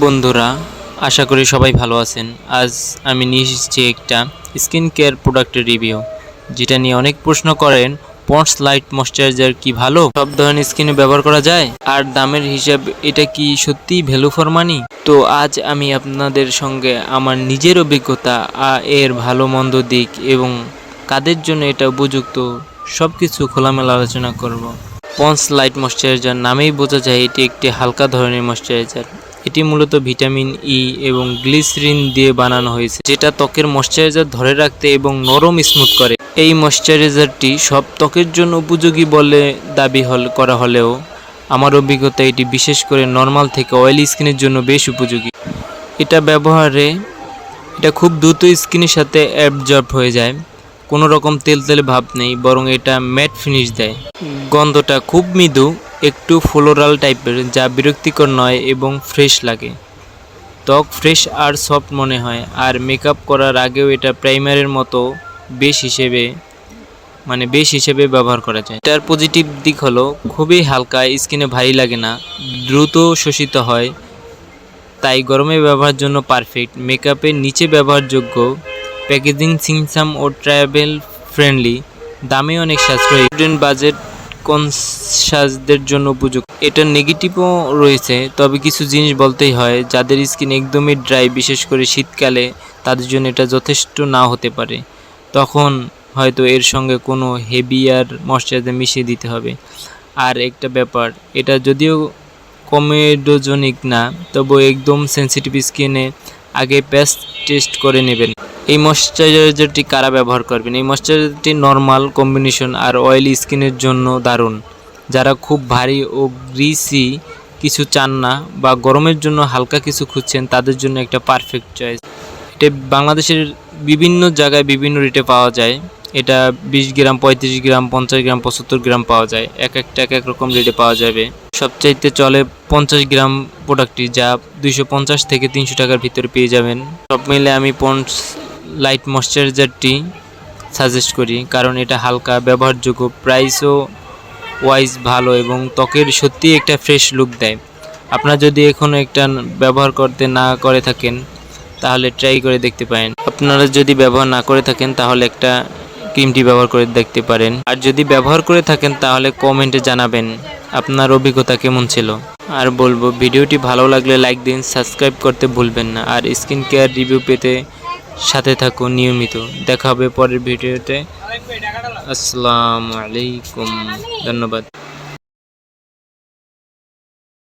বন্ধুরা, আশা করি সবাই ভালো আছেন। আজ আমি নিয়ে এসেছি একটা স্কিন কেয়ার প্রোডাক্টের রিভিউ, যেটা নিয়ে অনেক প্রশ্ন করেন। পন্ডস লাইট ময়শ্চারাইজার কি ভালো? সব ধরনের স্কিনে ব্যবহার করা যায়? আর দামের হিসাব এটা কি সত্যিই ভ্যালু ফর মানি? তো আজ আমি আপনাদের সঙ্গে আমার নিজের অভিজ্ঞতা, এর ভালো মন্দ দিক এবং কাদের জন্য এটা উপযুক্ত সব কিছু খোলামেলা আলোচনা করব। পন্ডস লাইট ময়শ্চারাইজার নামেই বোঝা যায় এটি একটি হালকা ধরনের ময়শ্চারাইজার। এটি মূলত ভিটামিন ই এবং গ্লিসারিন দিয়ে বানানো হয়েছে, যেটা ত্বকের ময়শ্চারাইজার ধরে রাখতে এবং নরম স্মুথ করে। এই ময়শ্চারাইজারটি সব ত্বকের জন্য উপযোগী বলে দাবি করা হলেও আমার অভিজ্ঞতা এটি বিশেষ করে নর্মাল থেকে অয়েলি স্কিনের জন্য বেশ উপযোগী। এটা খুব দ্রুত স্কিনের সাথে অ্যাবজর্ব হয়ে যায়, কোনো রকম তেলতেলে ভাব নেই, বরং এটা ম্যাট ফিনিশ দেয়। গন্ধটা খুব মৃদু, একটু ফ্লোরাল টাইপের, যা বিরক্তিকর নয় এবং ফ্রেশ লাগে। ত্বক ফ্রেশ আর সফট মনে হয়। আর মেকআপ করার আগেও এটা প্রাইমারের মতো বেশ হিসেবে ব্যবহার করা যায়। এটার পজিটিভ দিক হলো খুবই হালকা, স্কিনে ভারী লাগে না, দ্রুত শোষিত হয়, তাই গরমে ব্যবহারের জন্য পারফেক্ট। মেকআপের নিচে ব্যবহারযোগ্য, প্যাকেজিং সিমসাম ও ট্রাভেল ফ্রেন্ডলি, দামে অনেক সাশ্রয়ী, স্টুডেন্ট বাজেট কনসাসদের জন্য উপযুক্ত। এটার নেগেটিভও রয়েছে, তবে কিছু জিনিস বলতেই হয়। যাদের স্কিন একদমই ড্রাই, বিশেষ করে শীতকালে, তাদের জন্য এটা যথেষ্ট নাও হতে পারে। তখন হয়তো এর সঙ্গে কোনো হেভিয়ার ময়শ্চারাইজার মিশিয়ে দিতে হবে। আর একটা ব্যাপার, এটা যদিও কমেডোজেনিক না, তবু একদম সেনসিটিভ স্কিনে আগে প্যাচ টেস্ট করে নেবেন। এই ময়শ্চারাইজারটি কারা ব্যবহার করবেন? এই ময়শ্চারাইজারটি নর্মাল, কম্বিনেশন আর অয়েলি স্কিনের জন্য দারুণ। যারা খুব ভারী ও গ্রিসি কিছু চান না বা গরমের জন্য হালকা কিছু খুঁজছেন, তাদের জন্য একটা পারফেক্ট চয়েস। এটা বাংলাদেশের বিভিন্ন জায়গায় বিভিন্ন রেটে পাওয়া যায়। এটা 20 গ্রাম, 35 গ্রাম, 50 গ্রাম, 75 গ্রাম পাওয়া যায়। এক এক রকম রেটে পাওয়া যাবে। সবচাইতে চলে 50 গ্রাম প্রোডাক্টটি, যা 250 থেকে 300 টাকার ভিতরে পেয়ে যাবেন। সব মিলে আমি পন্ডস লাইট ময়শ্চারাইজারটি সাজেস্ট করি, কারণ এটা হালকা, ব্যবহারযোগ্য, প্রাইসও ওয়াইজ ভালো এবং ত্বকের সত্যি একটা ফ্রেশ লুক দেয়। আপনারা যদি এখনও একটা ব্যবহার করতে না করে থাকেন, তাহলে ট্রাই করে দেখতে পারেন। আপনারা যদি ব্যবহার না করে থাকেন, তাহলে একটা ক্রিমটি ব্যবহার করে দেখতে পারেন। আর যদি ব্যবহার করে থাকেন, তাহলে কমেন্টে জানাবেন আপনার অভিজ্ঞতা কেমন ছিল। আর বলবো, ভিডিওটি ভালো লাগলে লাইক দিন, সাবস্ক্রাইব করতে ভুলবেন না। আর স্কিন কেয়ার রিভিউ পেতে সাথে থাকুন নিয়মিত। দেখা হবে পরের ভিডিওতে। আসসালামু আলাইকুম, ধন্যবাদ।